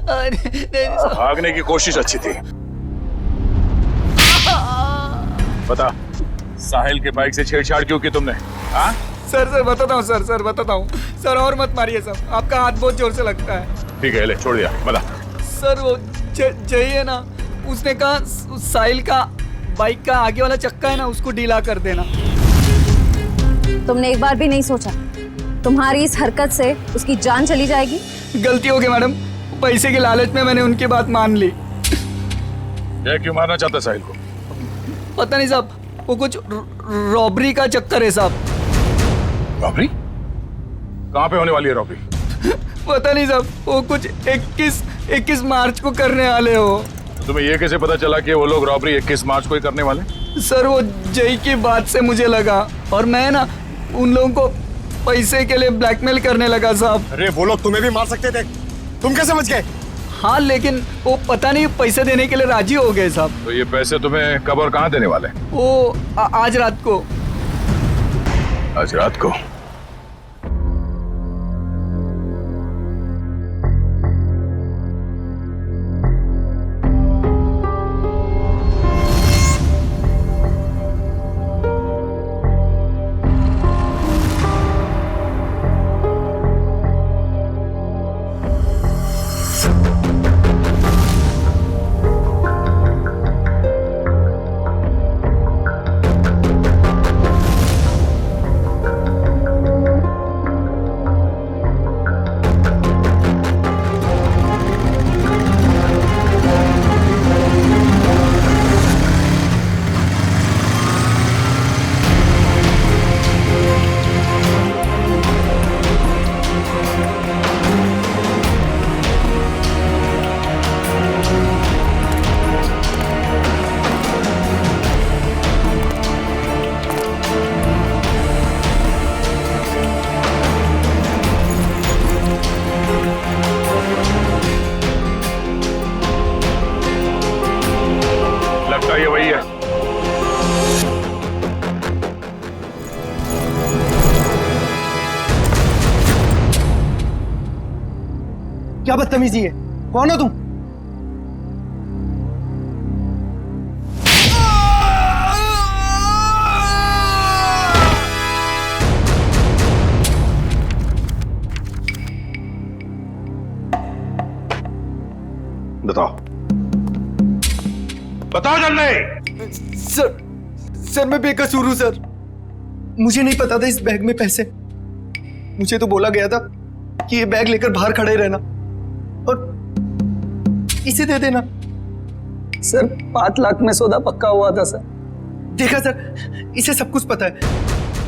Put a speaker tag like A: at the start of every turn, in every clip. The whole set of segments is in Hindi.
A: भागने की कोशिश अच्छी थी। बता, साहिल के बाइक से छेड़छाड़ क्यों की तुमने? हाँ
B: सर बताता हूँ सर बताता हूँ सर, और मत मारिए सर, आपका हाथ बहुत जोर से लगता है।
A: ठीक है, ले छोड़ दिया। बता
B: सर वो जय है ना, उसने कहा साहिल का बाइक का आगे वाला चक्का है ना, उसको ढीला कर देना।
C: तुमने एक बार भी नहीं सोचा तुम्हारी इस हरकत से उसकी जान चली जाएगी?
B: गलती हो गई मैडम, पैसे के लालच में मैंने उनकी बात मान ली।
A: ये क्यों मारना चाहता साहिल को?
B: पता नहीं साहब, वो कुछ रॉबरी का चक्कर है साहब।
A: रॉबरी? कहाँ पे होने वाली है रॉबरी?
B: पता नहीं साहब, वो कुछ 21 मार्च को करने वाले हो।
A: तुम्हें ये कैसे पता चला कि वो लोग रॉबरी 21 मार्च को ही करने वाले?
B: सर वो जय की बात से मुझे लगा, और मैं ना उन लोगों को पैसे के लिए ब्लैकमेल करने लगा साहब।
D: अरे वो लोग तुम्हें भी मार सकते थे, तुम कैसे बच गए?
B: हाँ लेकिन वो पता नहीं पैसे देने के लिए राजी हो गए साहब।
A: तो ये पैसे तुम्हें कब और कहाँ देने वाले?
B: वो आज रात को।
A: आज रात को? ये वही है।
D: क्या बदतमीजी है? कौन हो तुम?
A: बताओ बताओ जल्दी।
D: सर मैं बेकसूर हूं सर, मुझे नहीं पता था इस बैग में पैसे। मुझे तो बोला गया था कि ये बैग लेकर बाहर खड़े रहना और इसे दे देना।
B: सर 5 लाख में सौदा पक्का हुआ था सर।
D: देखा सर, इसे सब कुछ पता है,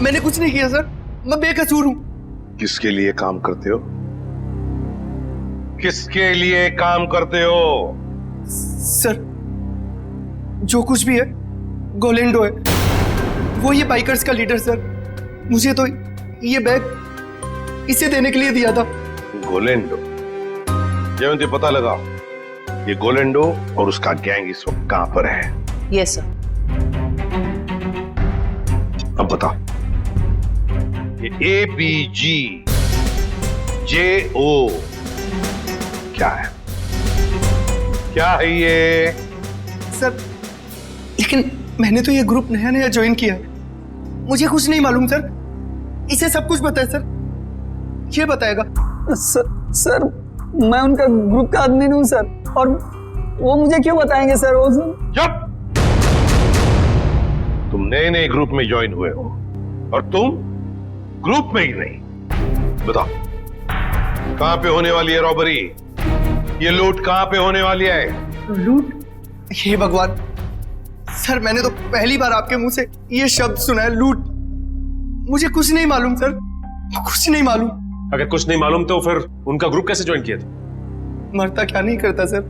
D: मैंने कुछ नहीं किया सर, मैं बेकसूर हूं।
A: किसके लिए काम करते हो? किसके लिए काम करते हो?
D: सर जो कुछ भी है गोलेंडो है, वो ये बाइकर्स का लीडर सर। मुझे तो ये बैग इसे देने के लिए दिया था।
A: गोलेंडो? जयवंती पता लगा ये गोलेंडो और उसका गैंग इस वक्त कहां पर है?
E: Yes sir.
A: अब बता, ये ABGJO क्या है? क्या है ये?
D: सर लेकिन मैंने तो ये ग्रुप नया नया ज्वाइन किया है, मुझे कुछ नहीं मालूम सर। इसे सब कुछ पता है सर, ये बताएगा।
B: सर मैं उनका ग्रुप का आदमी नहीं हूँ सर, और वो मुझे क्यों बताएंगे सर? वो
A: जब तुम नए नए ग्रुप में ज्वाइन हुए हो और तुम ग्रुप में ही नहीं, बताओ कहां पे होने वाली है रॉबरी? ये लूट कहां पे होने वाली है?
D: लूट? हे भगवान सर, मैंने तो पहली बार आपके मुंह से ये शब्द सुना है, लूट। मुझे कुछ नहीं मालूम सर, कुछ नहीं मालूम।
F: अगर कुछ नहीं मालूम तो फिर उनका ग्रुप कैसे ज्वाइन किया था?
D: मरता क्या नहीं करता सर।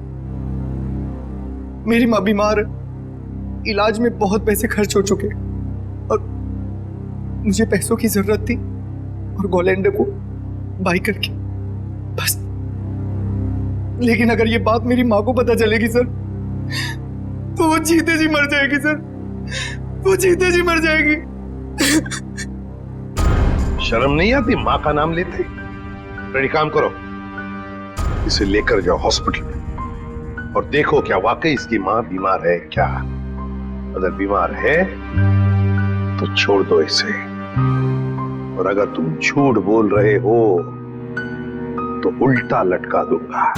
D: मेरी माँ बीमार है, इलाज में बहुत पैसे खर्च हो चुके और मुझे पैसों की जरूरत थी और गोलेंडो को बाई करके बस। लेकिन अगर ये बात मेरी माँ को पता चलेगी सर, तो वो जीते जी मर जाएगी सर, वो जीते जी मर जाएगी।
A: शर्म नहीं आती माँ का नाम लेते? रेडी, काम करो, इसे लेकर जाओ हॉस्पिटल में और देखो क्या वाकई इसकी मां बीमार है क्या। अगर बीमार है तो छोड़ दो इसे, और अगर तुम झूठ बोल रहे हो तो उल्टा लटका दूंगा।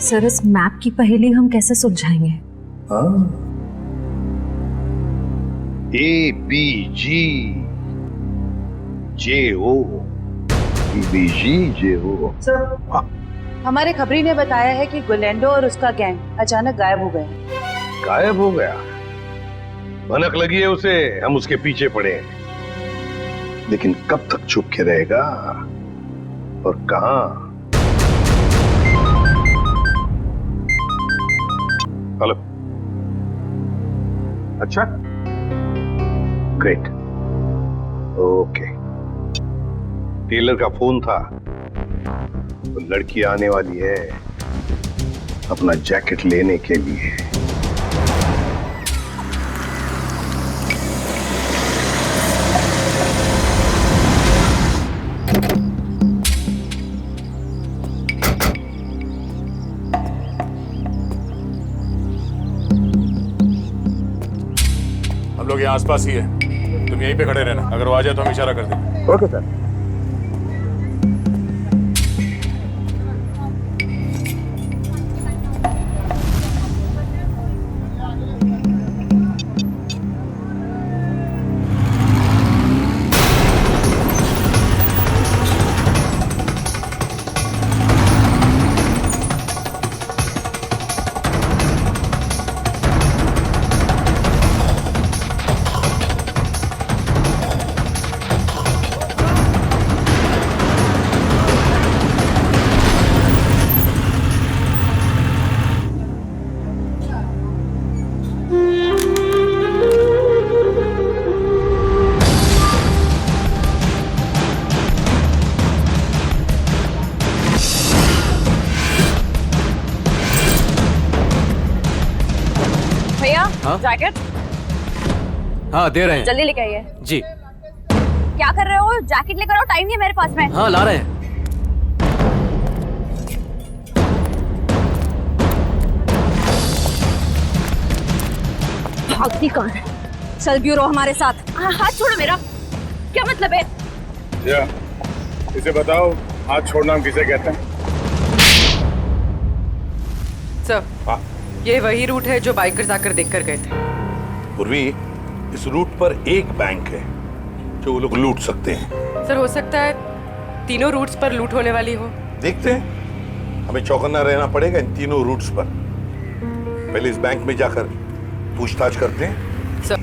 C: सर इस मैप की पहेली हम कैसे सुलझाएंगे?
A: ABG JO ABG JO।
E: हमारे खबरी ने बताया है कि गुलेंडो और उसका गैंग अचानक गायब हो गए।
A: गायब हो गया? भनक लगी है उसे, हम उसके पीछे पड़े हैं, लेकिन कब तक छुप के रहेगा और कहां? हेलो, अच्छा, ग्रेट, ओके। टेलर का फोन था, तो लड़की आने वाली है अपना जैकेट लेने के लिए।
G: हम लोग यहाँ आसपास ही है, तुम यहीं पे खड़े रहना, अगर वो आ जाए तो हम इशारा कर देंगे।
A: Okay sir.
C: भैया
B: हाँ?
C: जैकेट
B: हाँ दे रहे हैं।
C: जल्दी लेके आइए।
B: जी।
C: क्या कर रहे हो? जैकेट लेकर आओ, टाइम नहीं है मेरे पास में।
B: हाँ ला रहे हैं।
C: भागती कौन है? चल ब्यूरो हमारे साथ। हाथ छोड़ो मेरा, क्या मतलब है?
G: या, इसे बताओ हाथ छोड़ना हम किसे कहते हैं?
H: सर, ये वही रूट है जो बाइकर्स आकर देखकर गए थे।
I: पूर्वी, इस रूट पर एक बैंक है जो वो लोग लूट सकते हैं।
H: सर, हो सकता है तीनों रूट्स पर लूट होने वाली हो।
I: देखते हैं, हमें चौकन्ना रहना पड़ेगा इन तीनों रूट्स पर। पहले इस बैंक में जाकर पूछताछ करते हैं।
H: सर,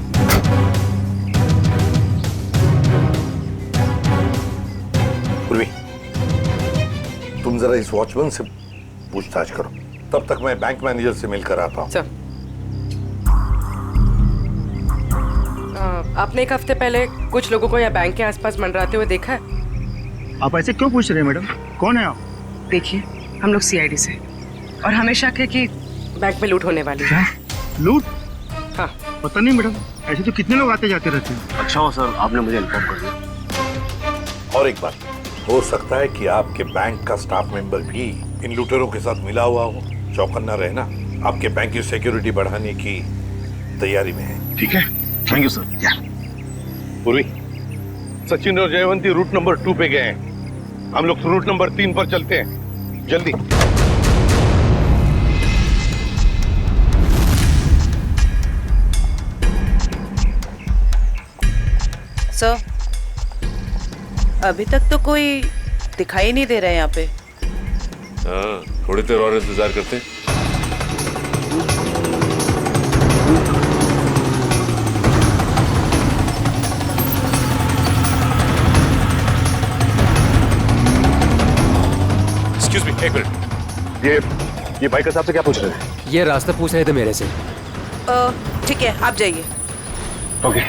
I: पूर्वी, तुम जरा इस वॉचमैन से पूछताछ करो, तब तक मैं बैंक मैनेजर से मिलकर आता हूँ।
H: सर, आपने एक हफ्ते पहले कुछ लोगों को यहाँ बैंक के आसपास मंडराते हुए देखा है?
J: आप ऐसे क्यों पूछ रहे हैं मैडम? कौन है आप?
H: देखिए, हम लोग CID से, और हमें शक है कि बैंक में लूट होने वाली है।
J: लूट?
H: हाँ।
J: पता नहीं मैडम, ऐसे तो कितने लोग आते जाते रहते हैं।
G: अच्छा हो सर, आपने मुझे इन्फॉर्म कर दिया।
I: और एक बात, हो सकता है कि आपके बैंक का स्टाफ मेंबर भी इन लूटेरों के साथ मिला हुआ हो। चौकन्ना रहना, आपके बैंक की सिक्योरिटी बढ़ाने की तैयारी में है।
G: ठीक है, थैंक यू सर।
A: पूर्वी, सचिन और जयवंती रूट नंबर 2 पे गए हैं, हम लोग रूट नंबर 3 पर चलते हैं, जल्दी।
E: सर, अभी तक तो कोई दिखाई नहीं दे रहा है यहाँ पे।
F: हाँ, थोड़ी देर और इंतजार करते। एक्सक्यूज मी, एक मिनट। ये बाइकर साहब से क्या पूछ रहे हैं?
B: ये रास्ता पूछ रहे थे मेरे से।
E: ठीक है, आप जाइए।
F: ओके,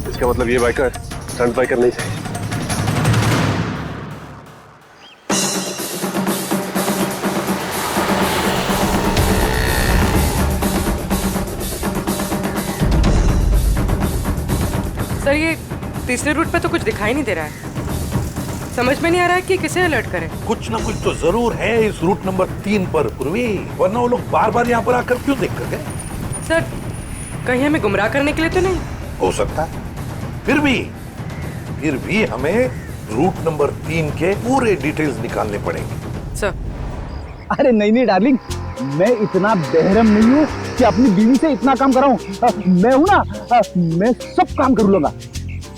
F: इसका मतलब ये बाइकर स्टंट बाइकर नहीं थे।
H: सर ये तीसरे रूट पे तो कुछ दिखाई नहीं दे रहा है। समझ में नहीं आ रहा है कि किसे अलर्ट करें।
I: कुछ ना कुछ तो जरूर है इस रूट नंबर 3 पर पूर्वी, वरना वो लोग बार बार यहाँ पर आकर क्यों देख कर गए?
H: सर कहीं हमें गुमराह करने के लिए तो नहीं?
I: हो सकता है। फिर भी हमें रूट नंबर 3 के पूरे डिटेल्स निकालने पड़ेंगे।
H: सर
J: अरे नहीं डार्लिंग, मैं इतना बेहरम नहीं हूँ कि अपनी बीवी से इतना काम कराऊं। मैं हूं ना, मैं सब काम कर लूंगा।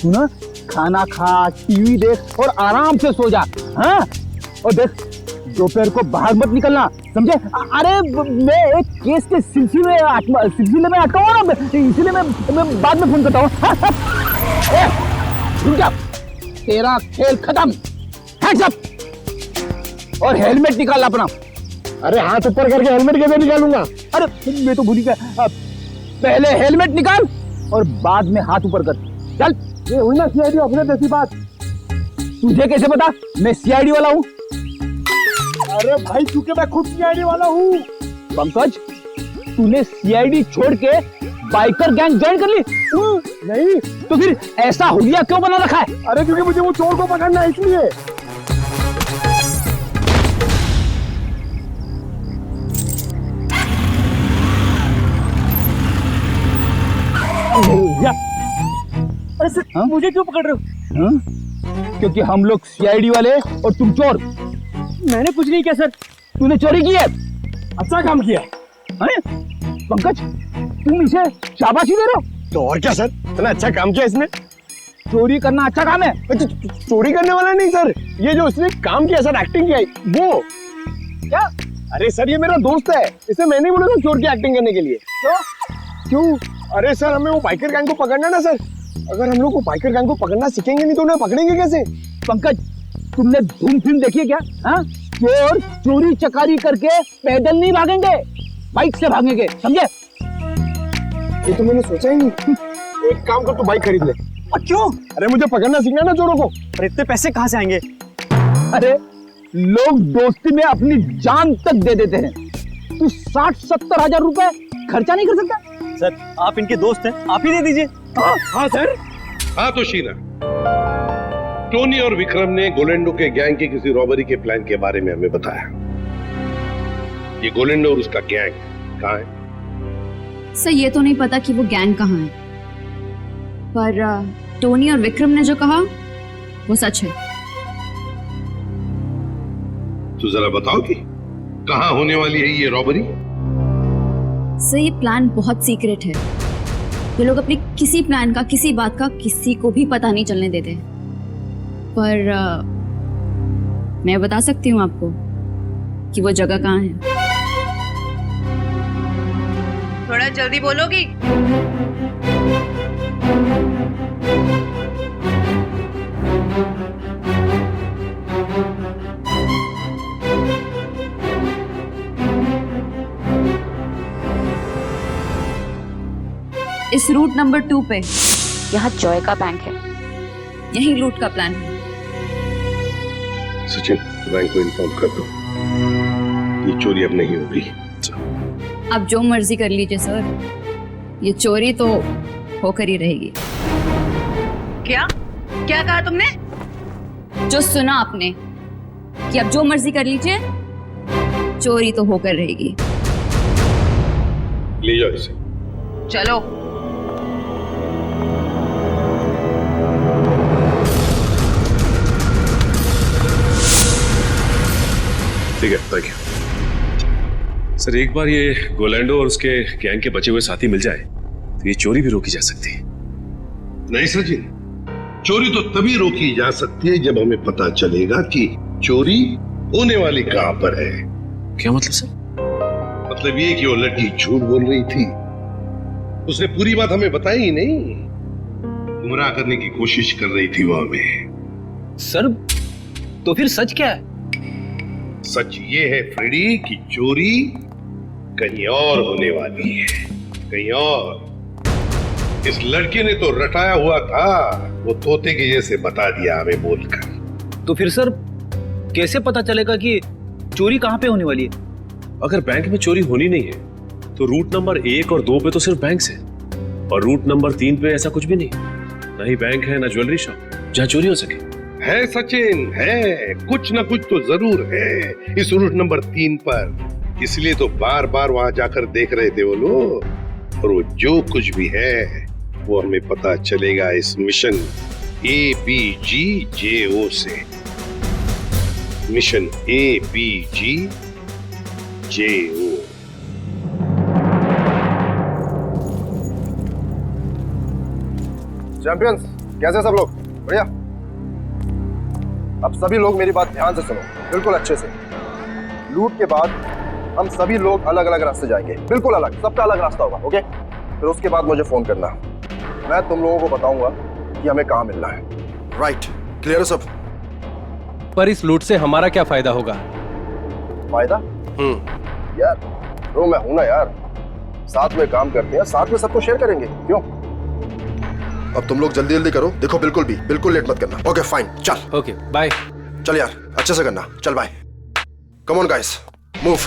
J: सुना, खाना खा, टीवी देख और आराम से सो जा। हाँ, और देख दोपहर को बाहर मत निकलना, समझे? अरे मैं एक केस के सिलसिले में अटका हूं ना, इसीलिए मैं बाद में फोन करता हूँ। रुक जा, तेरा खेल खत्म। हैंड्स अप और हेलमेट निकाल अपना। अरे हाथ ऊपर करके हेलमेट कैसे निकालूंगा? अरे मैं तो भूल गया। पहले हेलमेट निकाल और बाद में हाथ ऊपर कर। चल। ये हुई ना सीआईडी ऑफिसर जैसी बात। तुझे कैसे पता मैं सीआईडी वाला हूँ? अरे भाई क्योंकि मैं खुद सीआईडी वाला हूँ। पंकज, तूने सीआईडी छोड़ के बाइकर गैंग ज्वाइन कर ली? नहीं। तो फिर ऐसा हुलिया क्यों बना रखा है? अरे क्योंकि मुझे वो चोर को पकड़ना है इसलिए। अरे सर, मुझे क्यों पकड़ रहे हो? क्योंकि हम लोग सीआईडी वाले और तुम चोर। मैंने कुछ नहीं किया सर। तूने चोरी की है। अच्छा काम किया है पंकज, तुम इसे शाबाशी दे रहे हो? तो और क्या सर, इतना अच्छा काम किया इसने। चोरी करना अच्छा काम है? चोरी करने वाला नहीं सर, ये जो उसने काम किया सर, एक्टिंग किया वो। क्या? अरे सर ये मेरा दोस्त है, इसे मैं नहीं बोला था चोर की एक्टिंग करने के लिए। क्यों? अरे सर हमें वो बाइकर गैंग को पकड़ना ना सर। अगर हम लोग वो बाइकर गैंग को पकड़ना सीखेंगे नहीं तो उन्हें पकड़ेंगे कैसे? पंकज, तुमने धूम फिल्म देखी है क्या? हाँ, चोर चोरी चकारी करके पैदल नहीं भागेंगे, बाइक से भागेंगे, समझे? ये तो मैंने सोचा ही नहीं। एक काम कर, तू बाइक खरीद ले। क्यों? अरे मुझे पकड़ना सीखना ना चोरों को। अरे इतने पैसे कहाँ से आएंगे? अरे लोग दोस्ती में अपनी जान तक दे देते हैं, तू 60-70 हजार रुपए खर्चा नहीं कर सकता? सर आप इनके दोस्त हैं, आप ही दे दीजिए। हाँ सर।
A: हाँ तो शीना, टोनी और विक्रम ने गोलेंडो के गैंग की किसी रॉबरी के प्लान के बारे में हमें बताया। ये गोलेंडो और उसका गैंग कहाँ है?
C: सर ये तो नहीं पता कि वो गैंग कहाँ है, पर टोनी और विक्रम ने जो कहा वो सच है।
A: तो जरा बताओ कि कहाँ होने वाली है ये रॉबरी?
C: सर ये प्लान बहुत सीक्रेट है। ये लोग अपने किसी प्लान का, किसी बात का किसी को भी पता नहीं चलने देते। पर मैं बता सकती हूँ आपको कि वो जगह कहाँ है।
E: थोड़ा जल्दी बोलोगी?
C: इस रूट नंबर 2 पे
K: यहाँ जॉय का बैंक है।
C: यही लूट का प्लान है।
A: सचिन, बैंक को इन्फॉर्म कर दो, ये चोरी अब नहीं होगी।
C: आप जो मर्जी कर लीजिए सर, ये चोरी तो होकर ही रहेगी।
E: क्या क्या कहा तुमने?
C: जो सुना आपने कि आप जो मर्जी कर लीजिए, चोरी तो होकर रहेगी।
A: ले जाओ इसे।
E: चलो।
A: ठीक है, थैंक यू।
F: सर एक बार ये गोलैंडो और उसके गैंग के बचे हुए साथी मिल जाए तो ये चोरी भी रोकी जा सकती है।
A: नहीं सचिन, चोरी तो तभी रोकी जा सकती है जब हमें पता चलेगा कि चोरी होने वाली कहां पर है।
F: क्या मतलब सर?
A: मतलब ये कि वो लड़की झूठ बोल रही थी, उसने पूरी बात हमें बताई ही नहीं, गुमराह करने की कोशिश कर रही थी वो हमें।
B: सर तो फिर सच क्या है?
A: सच ये है फ्रेडी कि चोरी कहीं और होने वाली है, कहीं और। इस लड़के ने तो रटाया हुआ था, वो तोते के जैसे बता दिया हमें बोलकर।
B: तो फिर सर कैसे पता चलेगा कि चोरी कहाँ पे होने वाली है?
F: अगर बैंक में चोरी होनी नहीं है तो रूट नंबर 1 और 2 पे तो सिर्फ बैंक है, और रूट नंबर 3 पे ऐसा कुछ भी नहीं। ना ही बैंक है ना ज्वेलरी शॉप जहाँ चोरी हो सके।
A: है सचिन, है कुछ ना कुछ तो जरूर है इस रूट नंबर 3 पर। इसलिए तो बार बार वहां जाकर देख रहे थे वो लोग। और वो जो कुछ भी है वो हमें पता चलेगा इस मिशन ABGJO से। Mission ABGJO।
L: चैंपियंस, कैसे सब लोग? बढ़िया। अब सभी लोग मेरी बात ध्यान से सुनो, बिल्कुल अच्छे से। लूट के बाद हम सभी लोग अलग अलग रास्ते जाएंगे, बिल्कुल अलग, सबका अलग रास्ता होगा, ओके? फिर उसके बाद मुझे फोन करना, मैं तुम लोगों को बताऊंगा कि हमें कहाँ मिलना है। राइट, क्लियर है सब?
J: पर इस लूट से हमारा क्या फायदा होगा?
L: फायदा? यार तो मैं हूं ना यार, साथ में काम करते हैं, साथ में सबको शेयर करेंगे, क्यों? अब तुम लोग जल्दी जल्दी करो, देखो बिल्कुल लेट मत करना। ओके फाइन, चल।
J: Okay bye.
L: चल यार, अच्छे से करना, चल bye. Come on guys, move.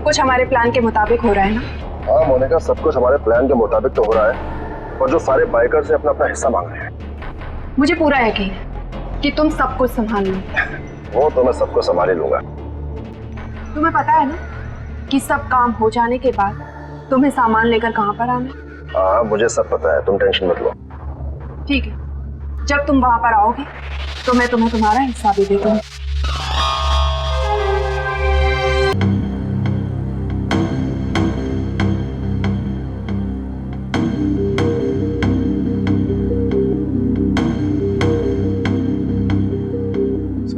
H: कुछ हमारे प्लान के मुताबिक हो रहा है ना?
L: हाँ मोनिका, सब कुछ हमारे प्लान के मुताबिक तो हो रहा है, और जो सारे बाइकर्स से अपना अपना हिस्सा मांग रहे हैं।
H: मुझे पूरा यकीन है कि तुम सब कुछ संभाल लो।
L: वो तो मैं सबको संभाल ही लूंगा।
H: तुम्हें पता है ना कि सब काम हो जाने के बाद तुम्हें सामान लेकर कहाँ पर आना है?
L: हाँ मुझे सब पता है, तुम टेंशन मत लो।
H: ठीक है, जब तुम वहां पर आओगे तो मैं तुम्हें तुम्हारा हिस्सा भी दे दूंगी।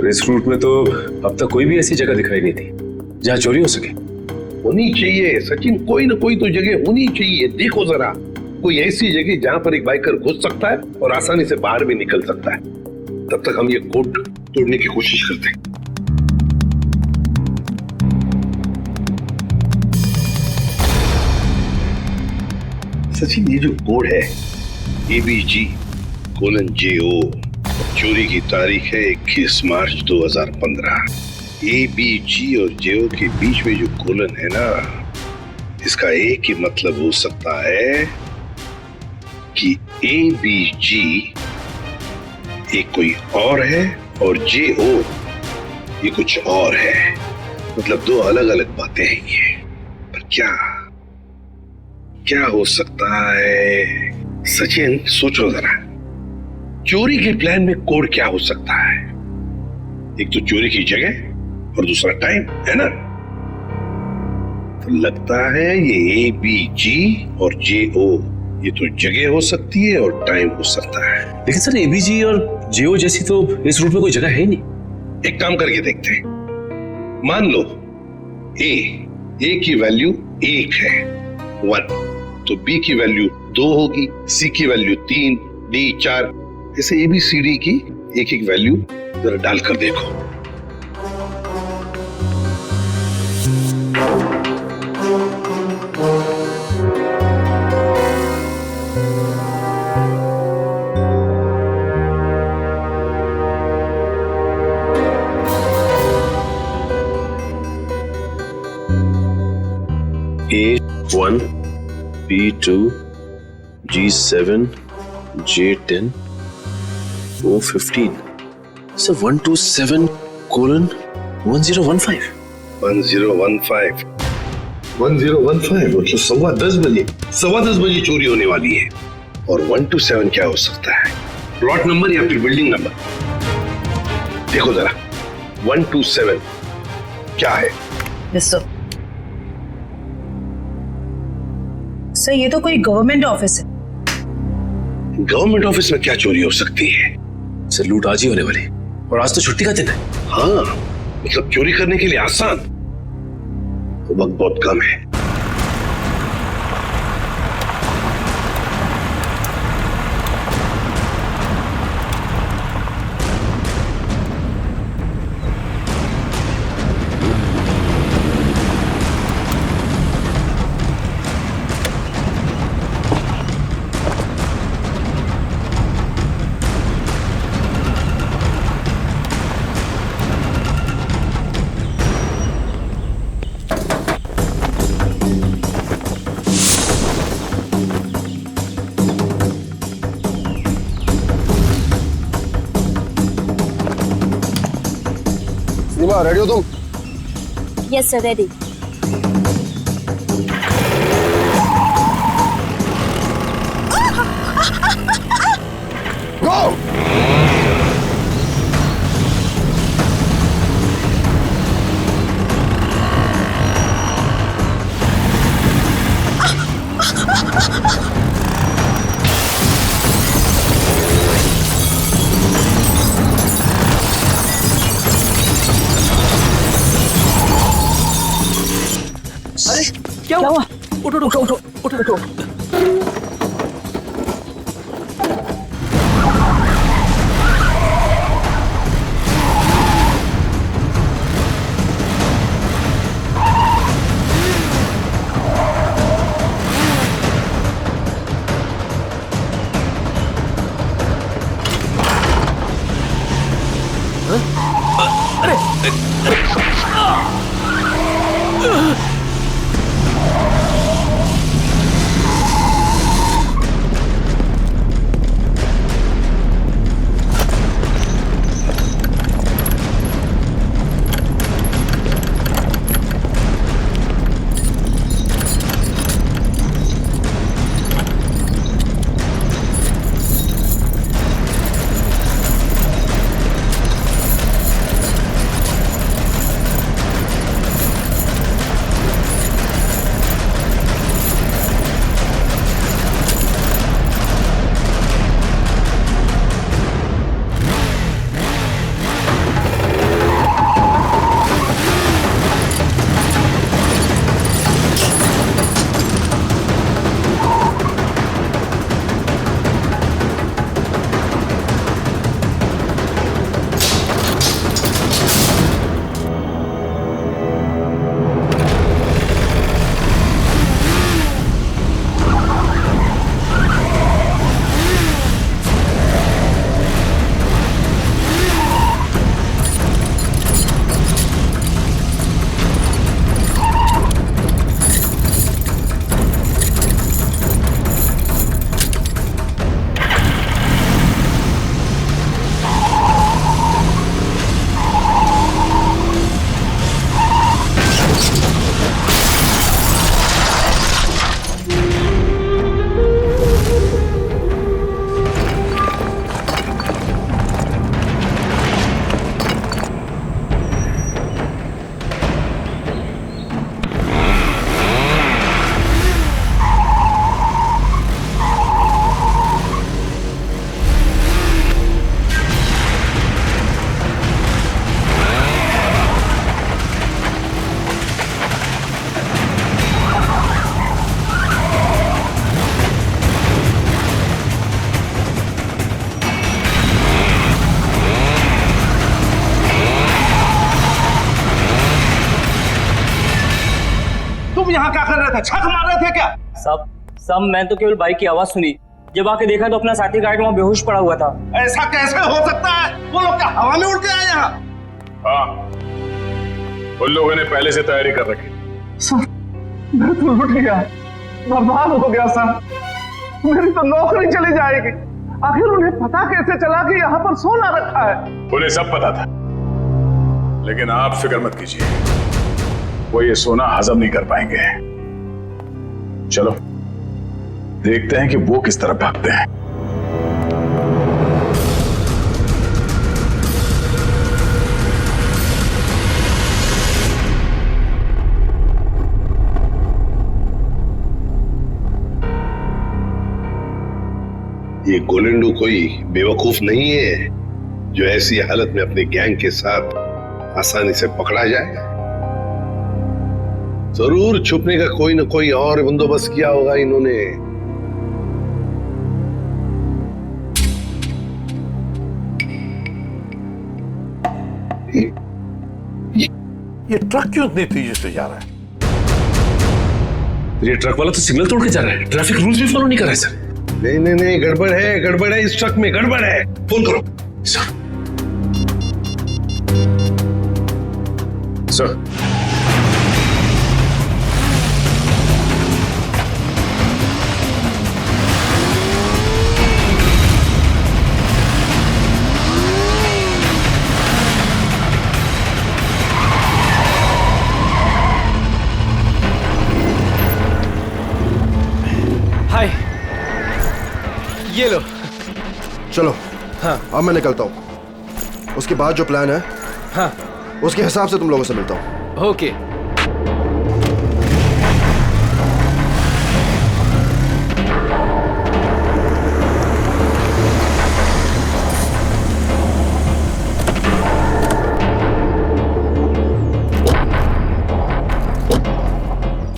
F: इस रूट में तो अब तक कोई भी ऐसी जगह दिखाई नहीं थी जहाँ चोरी हो सके।
A: होनी चाहिए सचिन, कोई ना कोई तो जगह होनी चाहिए। देखो जरा, कोई ऐसी जगह जहाँ पर एक बाइकर घुस सकता है और आसानी से बाहर भी निकल सकता है। तब तक हम ये कोड तोड़ने की कोशिश करते हैं। सचिन, ये जो कोड है ABG:JO, चोरी की तारीख है 21 मार्च 2015। ABG और JO के बीच में जो कोलन है ना, इसका एक ही मतलब हो सकता है कि ABG एक कोई और है और JO ये कुछ और है। मतलब दो अलग अलग बातें हैं ये। पर क्या हो सकता है? सचिन सोचो जरा, चोरी के प्लान में कोड क्या हो सकता है? एक तो चोरी की जगह और दूसरा टाइम, है ना? तो लगता है ये ABG और JO ये तो जगह हो सकती है और टाइम हो सकता है।
F: लेकिन सर ABG और JO जैसी तो इस रूट में कोई जगह है ही नहीं।
A: एक काम करके देखते हैं। मान लो A की वैल्यू 1 है, 1, तो B की वैल्यू 2 होगी, C की वैल्यू 3, D 4, ऐसे ABCD की एक एक वैल्यू जरा डालकर देखो।
F: A1, B2, G7, J10, O15. So 127:1015.
A: 1015 मतलब 10:15 बजे चोरी होने वाली है। और 127 क्या हो सकता है? प्लॉट नंबर या फिर बिल्डिंग नंबर? देखो जरा, 127 क्या है?
E: सर ये तो कोई गवर्नमेंट ऑफिस है।
A: गवर्नमेंट ऑफिस में क्या चोरी हो सकती है?
F: सर लूट आज ही होने वाली, और आज तो छुट्टी का दिन है।
A: हाँ, मतलब चोरी करने के लिए आसान, वक्त बहुत कम है।
L: पूजा रेडी हो तुम?
C: Yes sir, ready.
L: गो।
B: क्या हुआ? उठो उठो उठो उठो उठो।
J: तुम यहाँ क्या कर रहे थे? छक मार रहे थे क्या?
M: सब मैं तो केवल बाइक की आवाज सुनी। जब आके देखा तो अपना साथी गार्ड वहाँ बेहोश पड़ा हुआ था।
J: ऐसा कैसे हो सकता है? वो लोग क्या हवा में उड़ के आए यहाँ?
G: हाँ, उन लोगों ने पहले से तैयारी कर रखी।
J: सर, मैं तो लुट गया, बर्बाद हो गया सर। मेरी तो नौकरी चली जाएगी। आखिर उन्हें पता कैसे चला कि यहाँ पर सोना रखा है?
G: उन्हें सब पता था, लेकिन आप फिक्र मत कीजिए, वो ये सोना हजम नहीं कर पाएंगे। चलो देखते हैं कि वो किस तरह भागते हैं।
A: ये गोलेंडो कोई बेवकूफ नहीं है जो ऐसी हालत में अपने गैंग के साथ आसानी से पकड़ा जाए। जरूर छुपने का कोई ना कोई और बंदोबस्त किया होगा इन्होंने।
I: ये ट्रक क्यों इतनी तेजी से जा रहा है?
F: ये ट्रक वाला तो सिग्नल तोड़ के जा रहा है, ट्रैफिक रूल्स भी फॉलो नहीं कर रहा है सर।
A: नहीं, गड़बड़ है इस ट्रक में, गड़बड़ है। फोन करो
F: सर। सर
D: ये लो।
L: चलो।
D: हाँ।
L: अब मैं निकलता हूँ। उसके बाद जो प्लान है,
D: हाँ,
L: उसके हिसाब से तुम लोगों से मिलता हूँ।
D: ओके।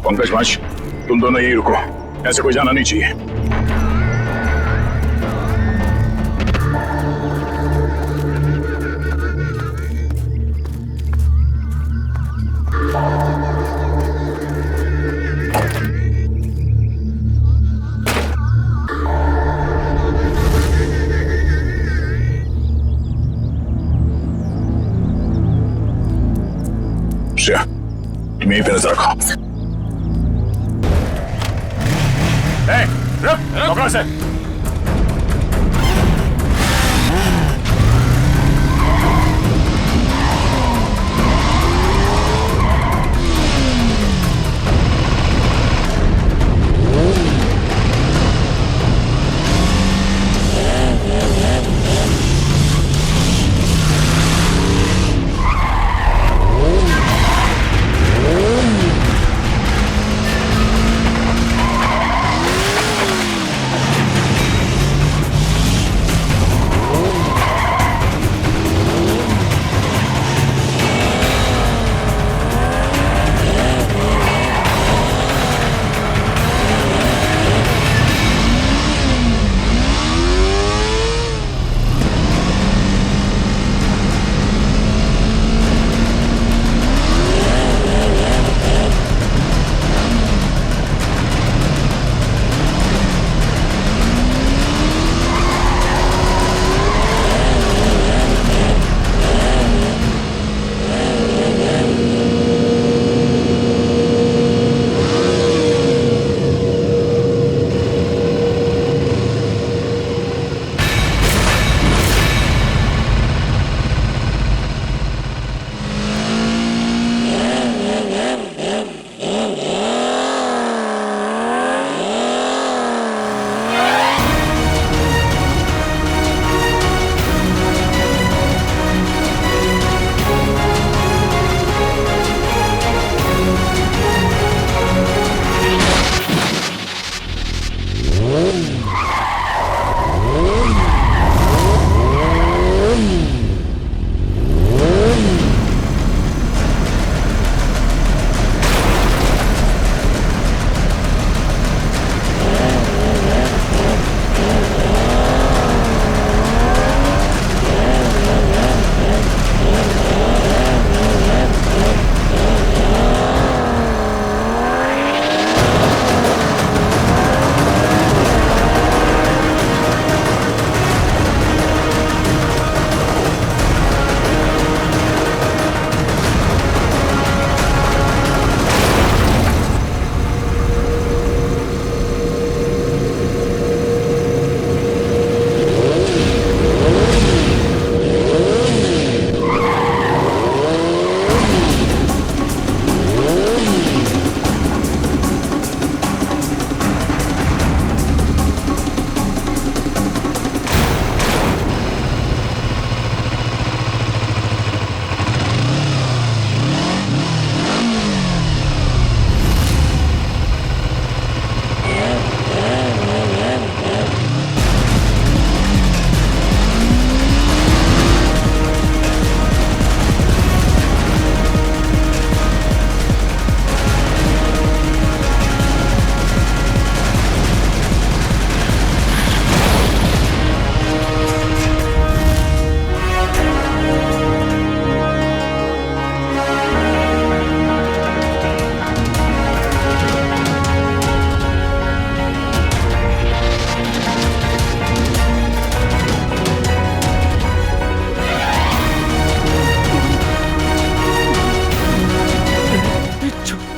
G: पंकज वंश, तुम दोनों यही रुको, ऐसे कोई जाना नहीं चाहिए। श्रेया, तुम यहीं पे नजर रखो। रुक, पकड़ो से।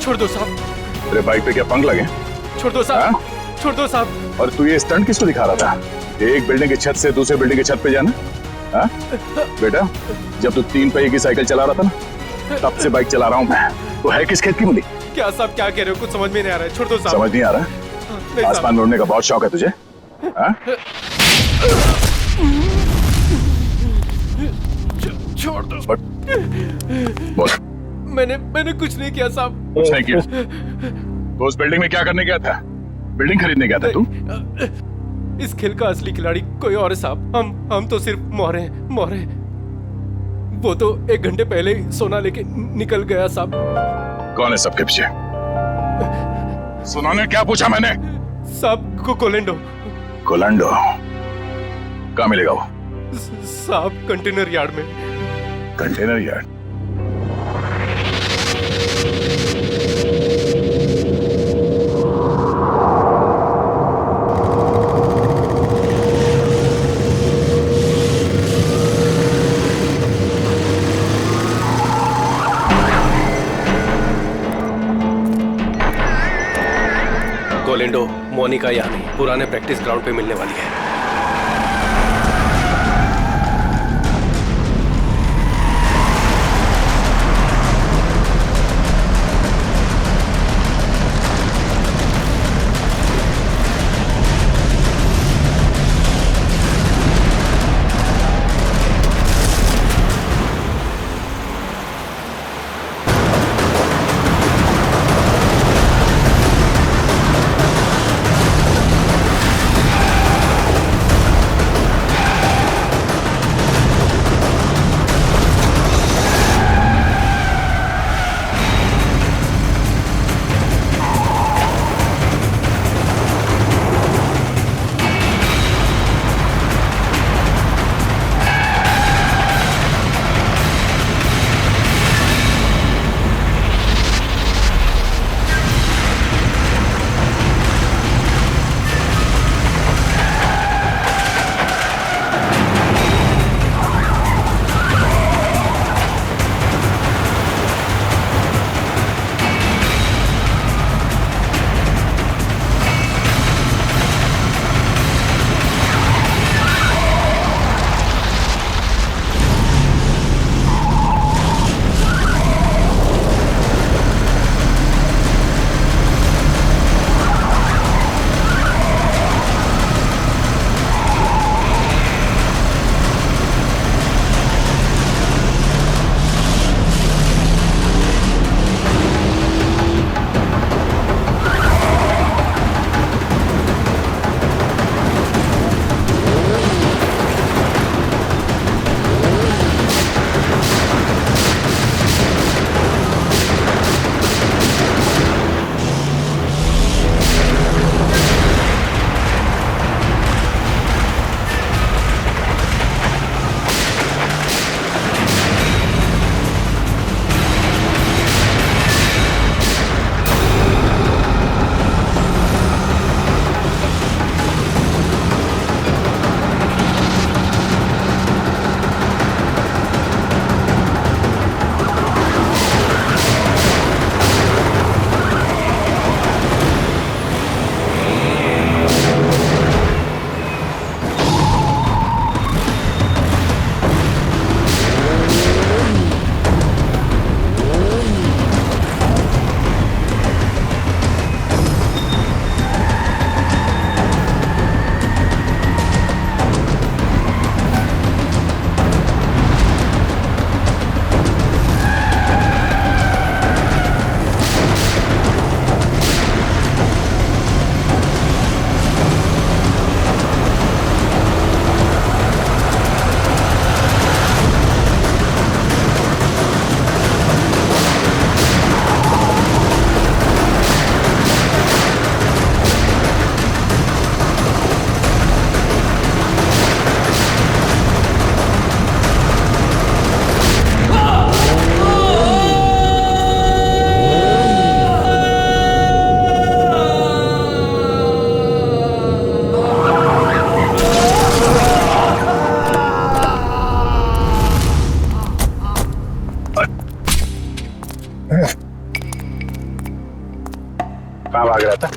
D: छोड़ दो साहब।
G: तेरे बाइक पे क्या पंख लगे?
D: छोड़ दो साहब, छोड़ दो साहब।
G: और तू ये स्टंट किसको दिखा रहा था? एक बिल्डिंग की छत से दूसरे बिल्डिंग की छत पे जाना? हाँ? बेटा, जब तू 3 पहिए की साइकिल चला रहा था ना, तब से बाइक चला रहा हूँ मैं। तो है किस खेत की मुली?
D: क्या साहब क्या कह रहे हो? कुछ समझ में नहीं आ रहा है। छोड़ दो साहब।
G: समझ नहीं आ रहा? आसमान में उड़ने का बहुत शौक है तुझे? हाँ?
B: छोड़ दो।
G: बोल।
B: मैंने कुछ नहीं किया साहब।
G: कुछ नहीं किया? तो उस बिल्डिंग में क्या करने गया था? बिल्डिंग खरीदने गया था तू?
B: इस खेल का असली खिलाड़ी कोई और है साहब। हम तो सिर्फ मोहरे हैं। वो तो 1 घंटे पहले ही सोना लेके निकल गया साहब।
G: कौन है सबके पीछे? सुना ने क्या पूछा मैंने?
B: साहब कोलेंडो।
G: कोलेंडो कहाँ मिलेगा वो?
B: साहब कंटेनर यार्ड में।
G: Container yard?
B: कोलेंडो मोनिका यहाँ नहीं, पुराने प्रैक्टिस ग्राउंड पे मिलने वाली है।
G: कहाँ भाग रहा था?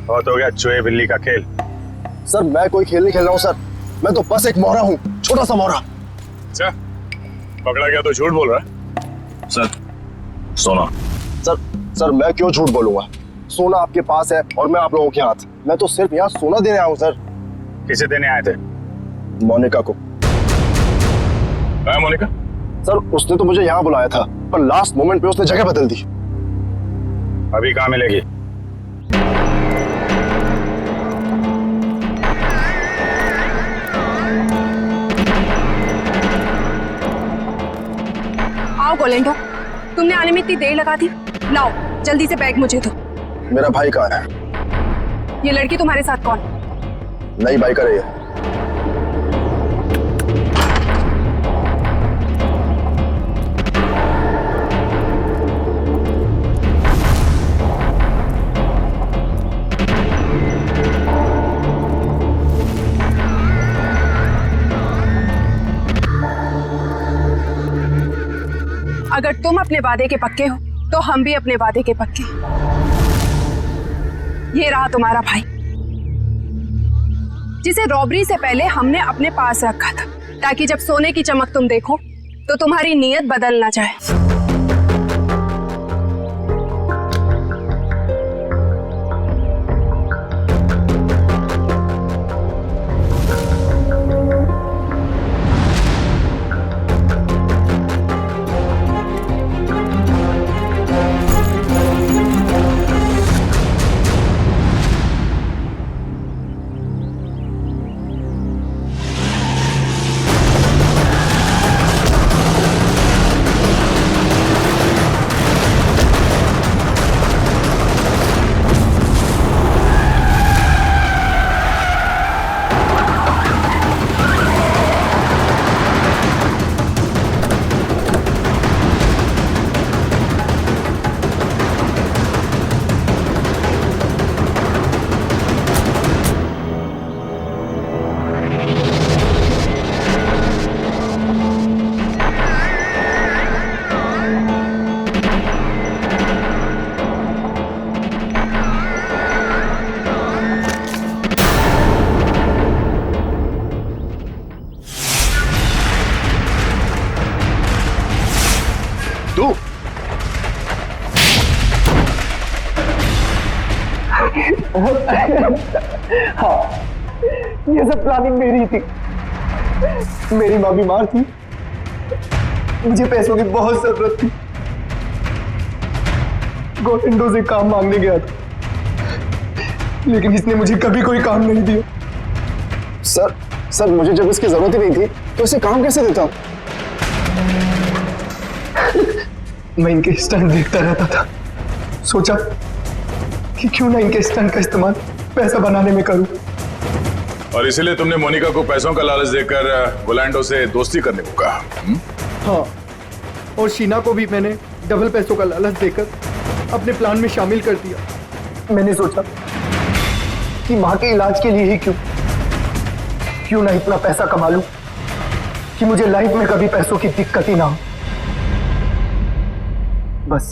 G: बहुत हो गया चूहे बिल्ली का खेल।
L: सर मैं कोई खेल नहीं खेल रहा हूँ सर, मैं तो बस एक मोहरा हूँ, छोटा सा मोहरा।
G: अच्छा, पकड़ा गया तो झूठ बोल रहा है? सर सोना।
L: सर मैं क्यों झूठ बोलूंगा? सोना आपके पास है और मैं आप लोगों के हाथ। मैं तो सिर्फ यहाँ सोना देने आया हूँ सर।
G: किसे देने आए थे?
L: मोनिका को।
G: मोनिका?
L: सर उसने तो मुझे यहाँ बुलाया था, पर लास्ट मोमेंट पे उसने जगह बदल दी।
G: अभी कहाँ मिलेगी?
H: आओ गोलेंडो, तुमने आने में इतनी देर लगा दी। लाओ जल्दी से बैग मुझे दो।
L: मेरा भाई कहाँ है?
H: ये लड़की तुम्हारे साथ कौन?
L: नई बाइक कर रही है।
H: अगर तुम अपने वादे के पक्के हो तो हम भी अपने वादे के पक्के। ये रहा तुम्हारा भाई, जिसे रॉबरी से पहले हमने अपने पास रखा था, ताकि जब सोने की चमक तुम देखो तो तुम्हारी नीयत बदल ना जाए।
D: हाँ, ये सब प्लानिंग मेरी थी। मेरी माँ बीमार थी, मुझे पैसों की बहुत जरूरत थी। गोविंदो से काम मांगने गया था, लेकिन इसने मुझे कभी कोई काम नहीं दिया।
L: सर मुझे जब इसकी जरूरत ही नहीं थी तो इसे काम कैसे देता?
D: मैं इनके स्टंट देखता रहता था, सोचा कि क्यों ना इनके स्टंट का इस्तेमाल पैसा बनाने में करूं।
G: और इसीलिए तुमने मोनिका को पैसों का लालच देकर गोलैंडो से दोस्ती करने को कहा?
D: हाँ, और शीना को भी मैंने डबल पैसों का लालच देकर अपने प्लान में शामिल कर दिया। मैंने सोचा कि माँ के इलाज के लिए ही क्यों ना इतना पैसा कमा लूं कि मुझे लाइफ में कभी पैसों की दिक्कत ही ना हो। बस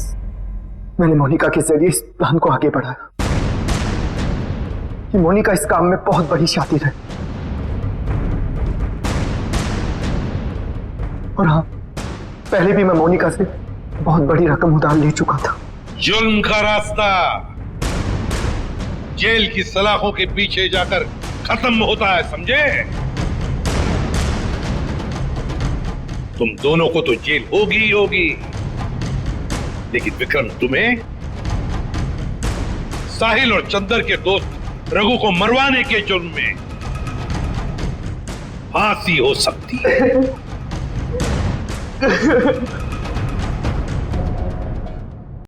D: मैंने मोनिका के जरिए इस प्लान को आगे बढ़ाया कि मोनिका इस काम में बहुत बड़ी शातिर है। और हाँ, पहले भी मैं मोनिका से बहुत बड़ी रकम उधार ले चुका था।
A: जुल्म का रास्ता जेल की सलाखों के पीछे जाकर खत्म होता है, समझे? तुम दोनों को तो जेल होगी ही होगी, लेकिन विक्रम, तुम्हें साहिल और चंदर के दोस्त रघु को मरवाने के जुर्म में फांसी हो सकती है।